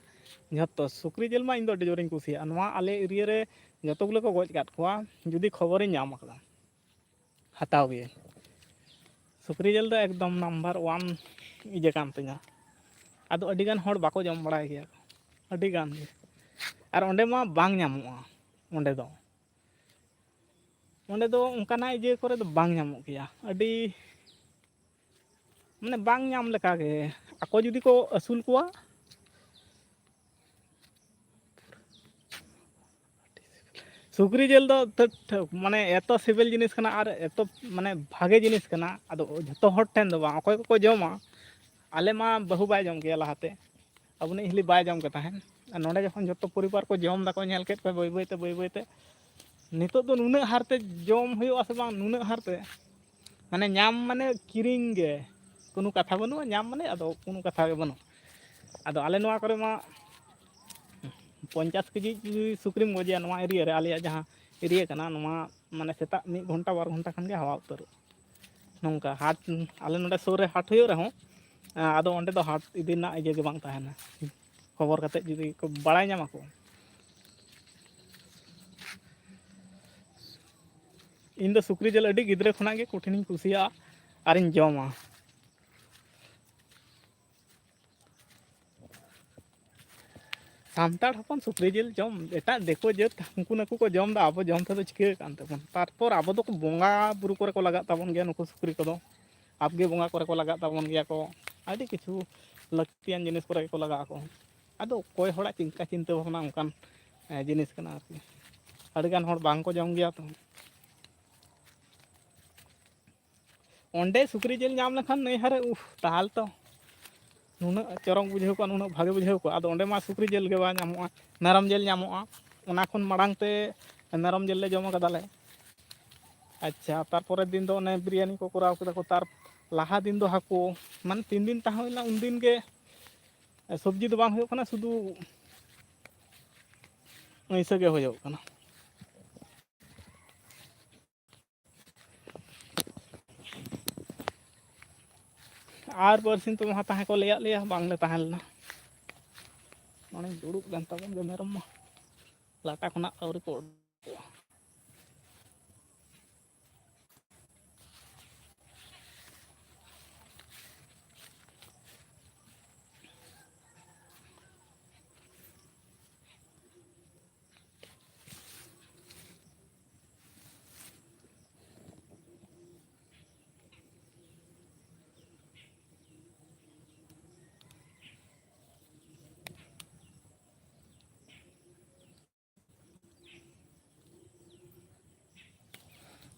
जतो सुक्री जिल मा इन दो जोरिंग कुसिया नवा आले एरिया रे जतो गुलो को गज काट कोआ जुदी खबर ᱧᱟᱢ आकदा हताव गे सुक्री जिल दो एकदम नंबर 1 इजे कान तिना आदो अडी गान होड़ बाको जम बड़ाय गया अडी गान गे आर ओंडे मा बांग ᱧᱟᱢᱚᱜᱼᱟ ओंडे दो उनकाना इजे करे दो बांग ᱧᱟᱢᱚᱜ गया अडी माने बांग ᱧᱟᱢ लेका गे आको जुदी को असुल कोआ सुक्री जेल दो माने एतो सिबिल जिनिस कना और एतो माने भागे जिनिस कना आदो जतो हर ठेन दो बा अकोय को जमा आले मा बहु बाय जम गया लहाते अबने हिली बाय जम के ताहेन नोडे जखन जतो परिवार को जम दाको नेल केट को बय बयते नितो दो नुना हारते जम हुयो आसे बांग नुना हारते माने किरिंग गे कोनो कथा बनु नाम माने आदो कोनो कथा गे बनु आदो आले नोआ करे मा 50 केजी सुक्री गजिया नोआ एरिया रे आले जहां एरिया कना नोआ माने सेता 1 घंटा 2 घंटा खान गे हवा उतर नोंका हाट आले नोडे सोरे हाट हुयो रहो आदो ओंडे दो हाट इदिना इजे गे बांग ताहेना खबर कते जुदी को बड़ाय ᱧᱟᱢᱟ को इन दो सुक्री जेल अडी गिद्रे खना गे कुठिनिन कुसिया आरिन जमा सामताड़ हपन सुक्री जेल जम एटा देखो जेत उनको नकु को जम दा अब जम तो चिके कान तबन तारपर अब तो बोंगा बुरु करे को लगा तबन गया नुको सुक्री को दो आपगे बोंगा करे को लगा तबन गया को आदि किछु लक्तियान जिनिस करे को लगा को आदो कोई होड़ा चिंता चिंता भावना उनकान जिनिस कना आरकी अड़गान होड़ बांग को जम गया तो ओंडे सुक्री जेल नाम लखन नहीं हरे ताहाल तो नुना चरम बुझे को नुना भागे बुझे को आदो ओंडे मा सुक्री जेल गे बा नामोआ मेरम जेल नामोआ ओना खन माड़ांग ते मेरम जेल ले जम कदाले अच्छा तारपरे दिन दो ने बिरयानी को कराव कदा को तार लाहा दिन दो हाको मान 3 दिन ताहला उन दिन गे सब्जी दो बांग होयो कना सुदु ऐसे गे होयो कना आर परसिन तो वहां ताहे को ले बांगले ताहेलना माने दुड़ुक लेन तबन गे मेरम मा लाटा खना औरी को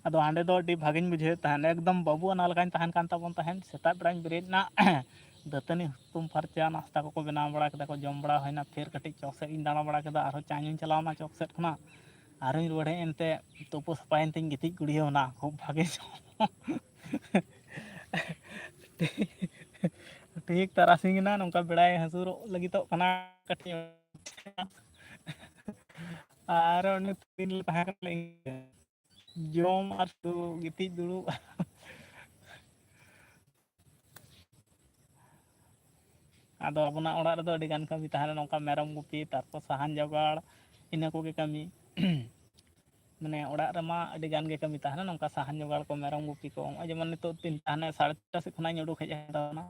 आदो हांडे दो डी भागिन बुझे ताहन एकदम बाबू नालकान ताहन कान ताबन ताहन सेता बेड़ाñ बेरेना दतनी तुम फरचा नाश्ता को बनाव बड़ा कदा को जम बड़ा होइना फिर कटिक चौक से इन दाना बड़ा कदा आरो चाñuñ चलावना चौक सेट खना आरो रुवाड़े एनते तोपो सपायन तिन गितिक गुड़ियो ना खूब भागे ठीक तारासिंगना नोंका बेड़ाय हसुरो लगितो कना कटि आरो ने तीन ताहे कले जम और गिति दुड़ू आदो अपना ओड़ा रे दो अडी गान कमी ताहले नोंका मेरम गुपी तारपो साहान जगाड़ इना को गे कमी माने ओड़ा रे मा अडी गान गे कमी ताहले नोंका साहान जगाड़ को मेरम गुपी को जेमन नितो 3 ताहने 3:30 से खना उडुक हेज दाना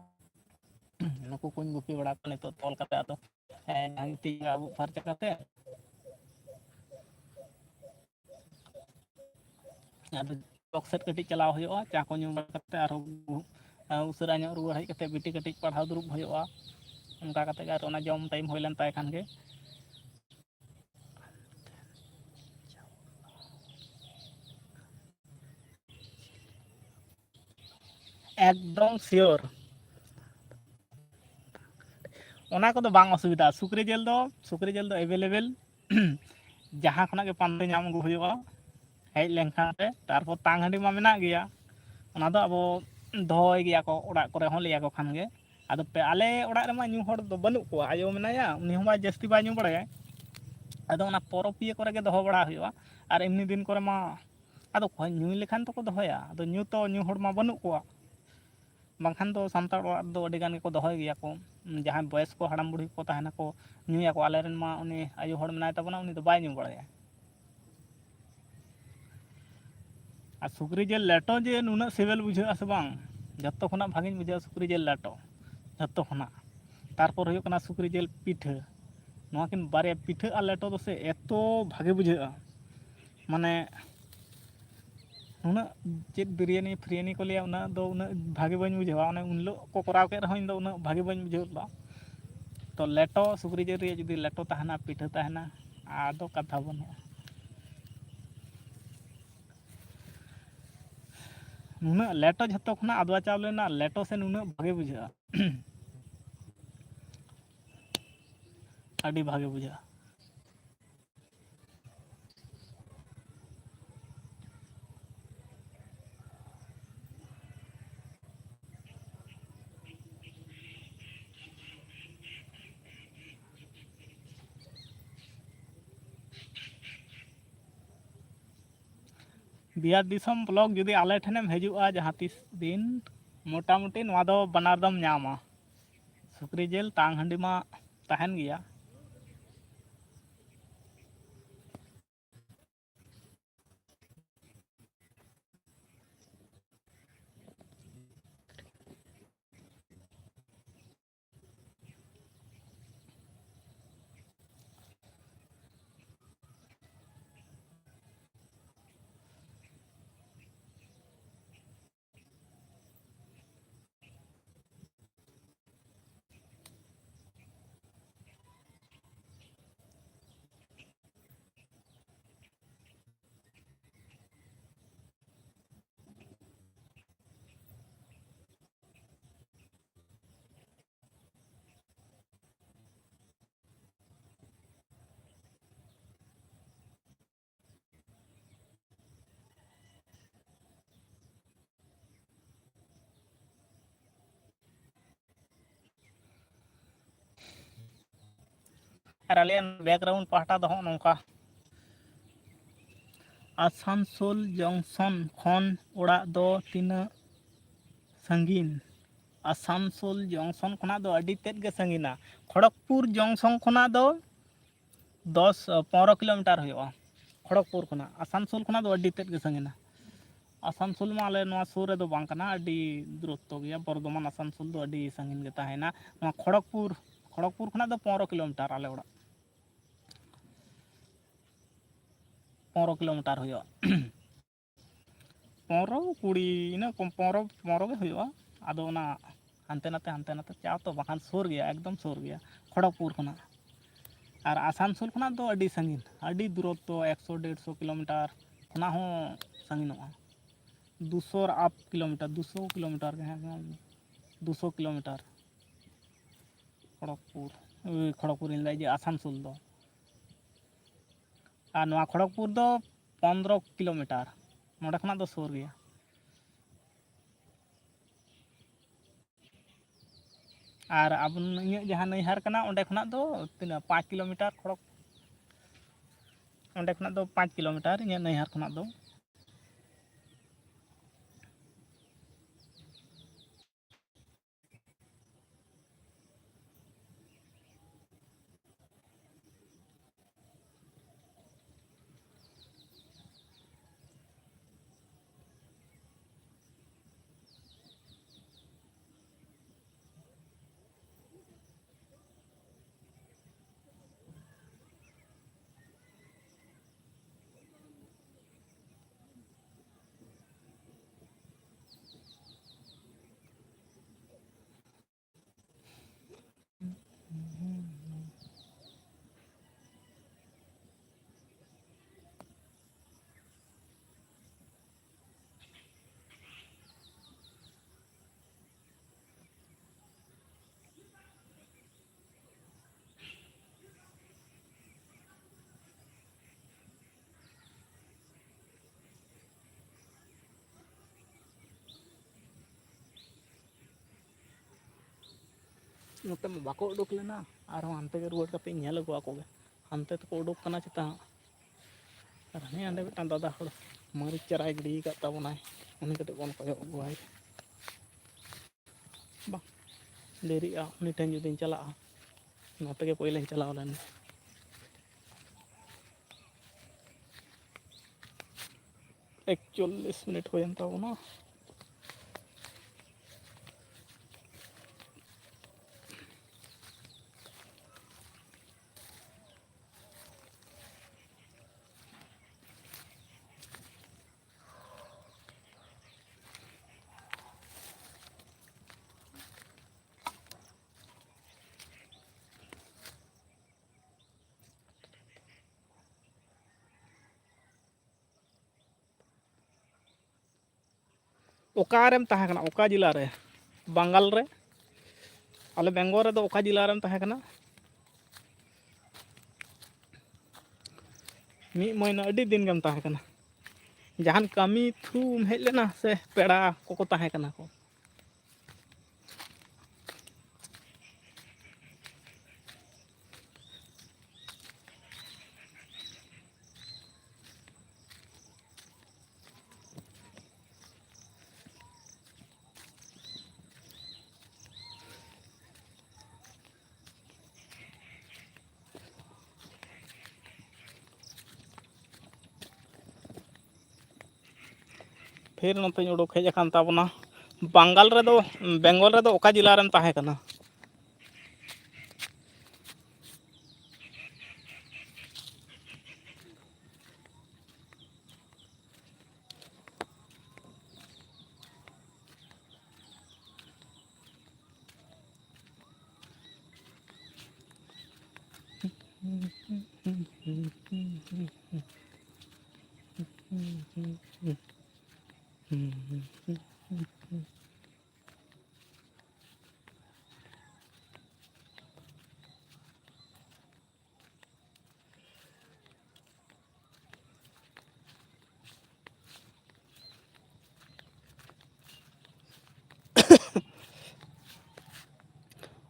नुको कुñ गुपी बड़ा को नितो तोल कते आदो ती आबू फरचा कते आदो चौक सेट कटी चलाव होयोआ चा को ᱧᱩ कते आरो उसरा ᱧᱚᱜ रुवा हेज कते बिटी कटी पढ़ाव दुरुब होयोआ उनका कते गार ओना जम टाइम होइलन ताय खान गे एकदम श्योर ओना को दो बांग असुविधा सुक्री जेल दो अवेलेबल जहां खना के पांडे नाम गु होयोआ हेज लेंखान ते तारपो तांग हंडी मा मेना गया ओना दो अब दोय गया को ओड़ा करे हो लिया को खान गे आदो पे आले ओड़ा रे मा न्यू होड़ दो बनु को आयो मेनाया उनी हमा जस्ती बा न्यू बड़ाय आदो ओना पोरोपिया करे गे दोहो बड़ा होयोआ और एमनी दिन करे मा आदो को न्यू लेखान तो को दोहया आदो न्यू तो न्यू होड़ मा बनु को बांखान दो सामताड़ ओड़ा दो अडी गान के को दोहय गया को जहां बयस को हड़ाम बुढ़ी को ताहेना को न्यूया को आले रेन मा उनी आयो होड़ मेनाय तबना उनी दो बाय न्यू बड़ाय आ सुक्री जेल लेटो जे नुना सिविल बुझे आसे बांग जत्तो खना भागिन बुझे सुक्री जेल लेटो जत्तो खना तारपर होयो कना सुक्री जेल पिठा नोआ किन बारे पिठा आ लेटो दो से एतो भागे बुझे माने नुना चेत बिरयानी फ्रियानी को लिया उना दो उना भागे बन बुझेवा उना उनलो को कराव के रहो इन दो उना भागे बन बुझेवा तो लेटो सुक्री जेल रे जदी लेटो ताहना पिठा ताहना आदो कथा बनो नुना लेटो झतो खना आदवा चावले ना लेटो से नुना भागे बुझा आडी भागे बुझा बिहार दिसम ब्लॉग जुदी आले ठेनेम हजुआ जहाँ तीस दिन मोटामुटी नवा दो बनार दम ᱧᱟᱢᱟ सुक्री जेल तांग हंडी मा तहन गया और आलियन बैकग्राउंड पाहटा दो नौका आसानसोल जंक्शन खन ओड़ा दो तीना संगीन आसानसोल जंक्शन खना दो अडी तेज गे संगीना खड़गपुर जंक्शन खना दो 10-15 किलोमीटर हुआ खड़गपुर खना आसानसोल खना दो अडी तेज गे संगीना आसानसोल मा आले नवा सुर रे दो बांग कना अडी दूरत्व गया बर्धमान आसानसोल दो अडी संगीन गे ताहेना नवा खड़गपुर खना दो 15 किलोमीटर आले ओड़ा 15 किलोमीटर हुआ 15-20 इन 15 गे हुआ आदो ना हानते नाते चाव तो बाखान सुर गया एकदम सुर गया खड़गपुर खना और आसानसोल खना दो अडी संगीन अडी दूरत्व 100-150 किलोमीटर खना हो संगीनोआ 200 आप किलोमीटर 200 किलोमीटर के हैं 200 किलोमीटर खड़गपुर इन लाइजे आसानसोल दो और नवा खड़गपुर दो 15 किलोमीटर नोडे खना दो सुर गया और अब जहाँ नैहर कना ओंडे खना दो तीना 5 किलोमीटर खड़ग ओंडे खना दो 5 किलोमीटर इन नैहर खना दो नोते में बाको उडुक लेना और हानते के रुआड़ कते नेल अगुआ कोगे हानते तो उडुक कना चिता और हने आंडे मिटन दादा हड़ मारिच चराय गिडी का ताबोनाय उनी कटे बन कोयो अगुआय बा देरिया उनी ठेन जुदिन चला नोते के पहिले चलाव लेन 41 मिनट होयन ताबोना ओकारेम ताहे कना ओका जिला रे बंगाल रे आले बेंगल रे दो ओका जिला रेम ताहे कना मी महीना अड़ी दिन गम ताहे कना जहान कमी थ्रू हेज लेना से पेड़ा को ताहे कना को फिर नते उड़ोक हेज अकान ताबना बंगाल रे दो बेंगल रे दो ओका जिला रेम ताहे कना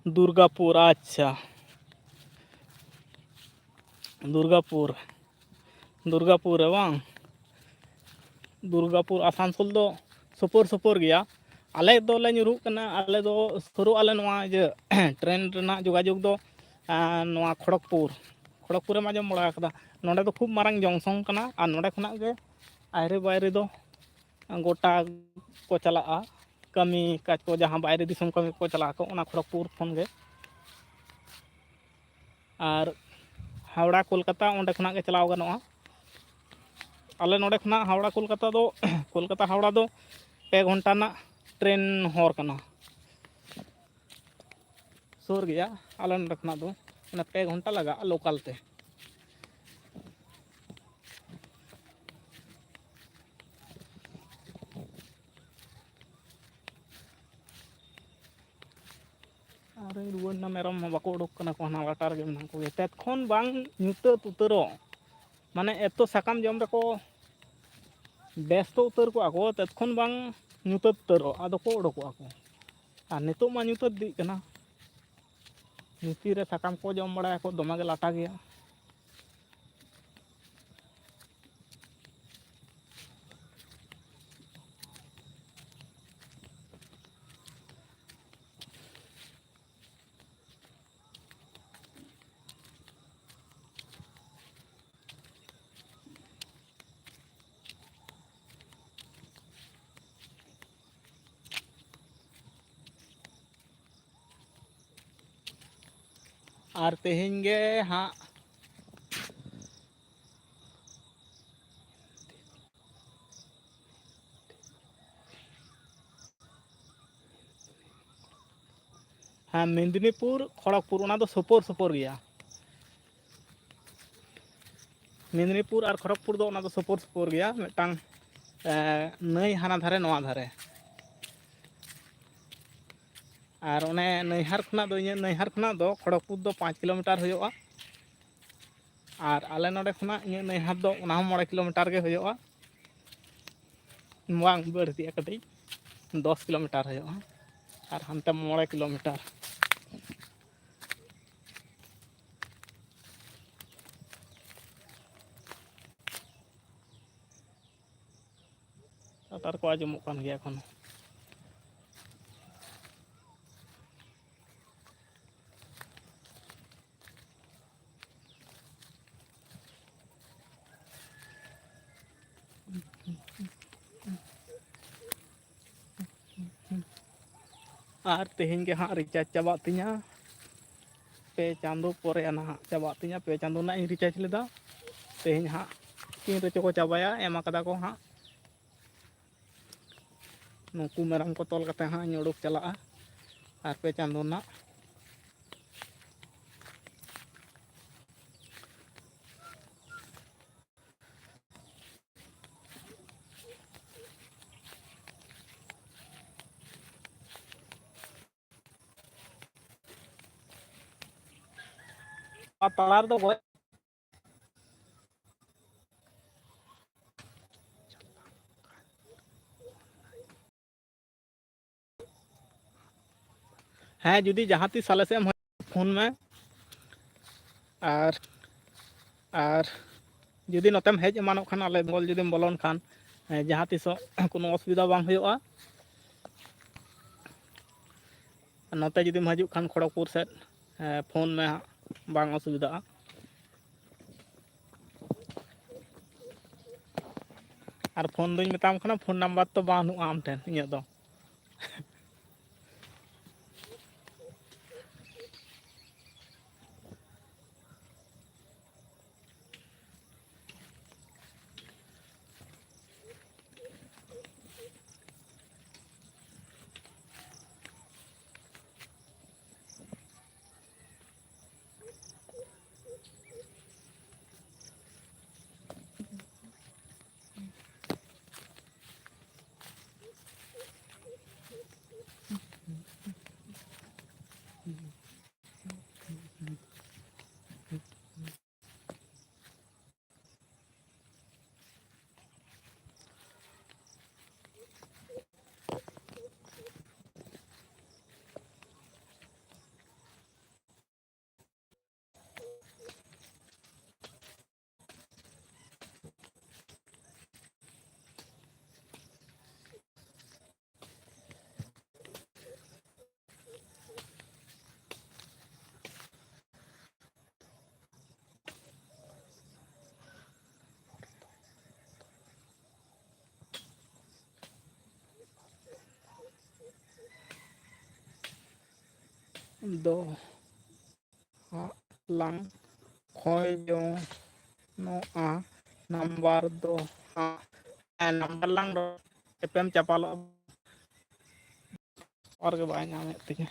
दुर्गापुर अच्छा दुर्गापुर दुर्गापुर है बांग दुर्गापुर आसानसोल दो सुपुर सुपुर गया आले दो ले ᱧᱩᱨᱩᱜ कना आले दो शुरू आले नवा जे ट्रेन रेना जोगाजोग दो नवा खड़गपुर में आजम बड़ा कदा नोडे दो खूब मारंग जंक्शन कना और नोडे खना के आयरे बायरे दो गोटा को चला कमी काज को जहाँ बायरे दिसम कमी को चला को ओना खड़गपुर फोन के और हावड़ा कोलकाता ओंडे खना के चलाव गनोआ आले नोडे खना हावड़ा कोलकाता हावड़ा दो 2 घंटा ना ट्रेन हॉर कना सुर गया आले नोडे खना दो 2 घंटा लगा लोकल ते अरे रुवन मेरम बाको उडुक कना को हना लाटार गे मेना को तेत खन बांग ᱧᱩᱛᱟᱹᱛ उतरो माने एतो साकाम जम रको व्यस्त उतर को आको तेत खन बांग ᱧᱩᱛᱟᱹᱛ उतरो आदो को उडुको आको आ नितो मा ᱧᱩᱛᱟᱹᱛ दी कना नीति रे साकाम को जम बड़ा को दमा गे लाटा गया और तेहें गे हाँ हाँ मेदिनीपुर खड़गपुर ओना दो सुपुर गया मेदिनीपुर और खड़गपुर दो ओना दो सुपुर गया मिटांग नई हाना धारे नवा धारे और उन्हें नैहार खना दो खड़गपुर दो 5 किलोमीटर होयोगा और आले नोडे खना नैहार दो 9 किलोमीटर के होयोगा बांग बढ़ती कटी 10 किलोमीटर होयोगा और हानते 9 किलोमीटर तार को आजमोग कान गया एखोन और तेहें के हाँ रिचार्ज चाबा तीना पे चांदो परे ना चाबा तीना पे चांदो ना रिचार्ज लेदा तेहें हाँ तीन रेचो को चाबाया एमा कदा को हाँ नुकु मेरम को तोल कते हाँ उडुक चला और पे चांदो ना ᱛᱟᱞᱟ ᱨᱮᱫᱚ ᱜᱚᱡ ᱦᱮᱸ ᱡᱩᱫᱤ ᱡᱟᱦᱟᱸ ᱛᱤᱥ ᱟᱞᱮ ᱥᱮᱫ ᱮᱢ ᱯᱷᱳᱱ ᱢᱮ ᱟᱨ ᱡᱩᱫᱤ ᱱᱚᱛᱮᱢ ᱦᱮᱡ ᱮᱢᱟᱱᱚᱜ ᱠᱷᱟᱱ ᱟᱞᱮ ᱵᱮᱝᱜᱚᱞ ᱡᱩᱫᱤᱢ ᱵᱚᱞᱚᱱ ᱠᱷᱟᱱ ᱡᱟᱦᱟᱸ ᱛᱤᱥᱚᱜ ᱠᱳᱱᱳ ᱚᱥᱩᱵᱤᱫᱟ ᱵᱟᱝ ᱦᱩᱭᱩᱜᱼᱟ ᱱᱚᱛᱮ ᱡᱩᱫᱤᱢ ᱦᱤᱡᱩᱜ ᱠᱷᱟᱱ ᱠᱷᱚᱲᱚᱜᱽᱯᱩᱨ ᱥᱮᱫ ᱯᱷᱳᱱ ᱢᱮ ᱦᱟᱸᱜ ᱵᱟᱝ ᱚᱥᱩᱵᱤᱫᱟᱜᱼᱟ ᱟᱨ ᱯᱷᱳᱱ ᱫᱩᱧ ᱢᱮᱛᱟᱢ ᱠᱟᱱᱟ ᱯᱷᱳᱱ ᱱᱟᱢᱵᱟᱨ ᱛᱚ ᱵᱟᱹᱱᱩᱜᱼᱟ ᱟᱢ ᱴᱷᱮᱱ ᱤᱧᱟᱹᱜ ᱫᱚ ᱫᱚ ᱦᱟᱸᱜ ᱞᱟᱝ ᱠᱷᱚᱡᱚᱱᱚᱜᱼᱟ ᱱᱟᱢᱵᱟᱨ ᱫᱚ ᱦᱟᱸᱜ ᱱᱟᱢᱵᱟᱨ ᱞᱟᱝ ᱮᱯᱮᱢ ᱪᱟᱯᱟᱞᱚᱜᱼᱟ ᱚᱨ ᱜᱮ ᱵᱟᱭ ᱧᱟᱢᱮᱫ ᱛᱤᱧᱟᱹ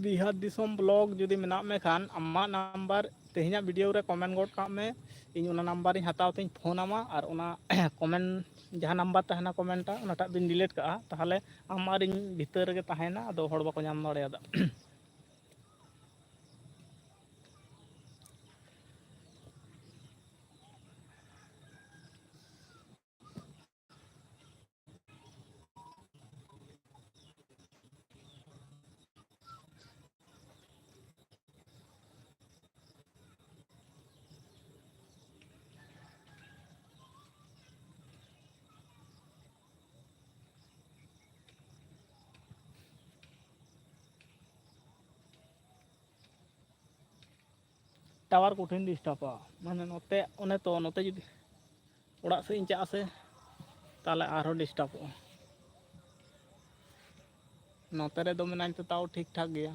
ᱵᱤᱦᱟᱨ ᱫᱤᱥᱚᱢ ᱵᱞᱚᱜ ᱡᱩᱫᱤ ᱢᱮᱱᱟᱜ ᱢᱮ ᱠᱷᱟᱱ ᱟᱢᱟᱜ ᱱᱟᱢᱵᱟᱨ ᱛᱮᱦᱮᱧᱟᱜ ᱵᱷᱤᱰᱤᱭᱳ ᱨᱮ ᱠᱚᱢᱮᱱᱴ ᱜᱚᱫ ᱠᱟᱜ ᱢᱮ ᱤᱧ ᱚᱱᱟ ᱱᱟᱢᱵᱟᱨᱤᱧ ᱦᱟᱛᱟᱣ ᱛᱤᱧ ᱯᱷᱳᱱ ᱟᱢᱟ ᱟᱨ ᱚᱱᱟ ᱠᱚᱢᱮᱱᱴ ᱡᱟᱦᱟᱸ ᱱᱟᱢᱵᱟᱨ ᱛᱟᱦᱮᱱᱟ ᱠᱚᱢᱮᱱᱴᱟ ᱚᱱᱟᱴᱟᱜ ᱵᱤᱱ ᱰᱤᱞᱤᱴ ᱠᱟᱜᱼᱟ ᱛᱟᱦᱚᱞᱮ ᱟᱢ ᱟᱨ ᱤᱧ ᱵᱷᱤᱛᱟᱹᱨ ᱨᱮᱜᱮ ᱛᱟᱦᱮᱱᱟ ᱟᱫᱚ ᱦᱚᱲ ᱵᱟᱠᱚ ᱧᱟᱢ ᱫᱟᱲᱮᱭᱟᱫᱟ ᱴᱟᱣᱟᱨ ᱠᱚᱴᱷᱤᱱ ᱰᱤᱥᱴᱟᱵᱟ ᱢᱟᱱᱮ ᱱᱚᱛᱮ ᱚᱱᱮ ᱛᱚ ᱱᱚᱛᱮ ᱡᱩᱫᱤ ᱚᱲᱟᱜ ᱥᱮᱫ ᱤᱧ ᱪᱟᱜᱼᱟ ᱥᱮ ᱛᱟᱦᱚᱞᱮ ᱟᱨᱦᱚᱸ ᱰᱤᱥᱴᱟᱵᱚᱜᱼᱟ ᱱᱚᱛᱮ ᱨᱮᱫᱚ ᱢᱮᱱᱟᱹᱧ ᱛᱮ ᱛᱟᱣ ᱴᱷᱤᱠ ᱴᱷᱟᱠ ᱜᱮᱭᱟ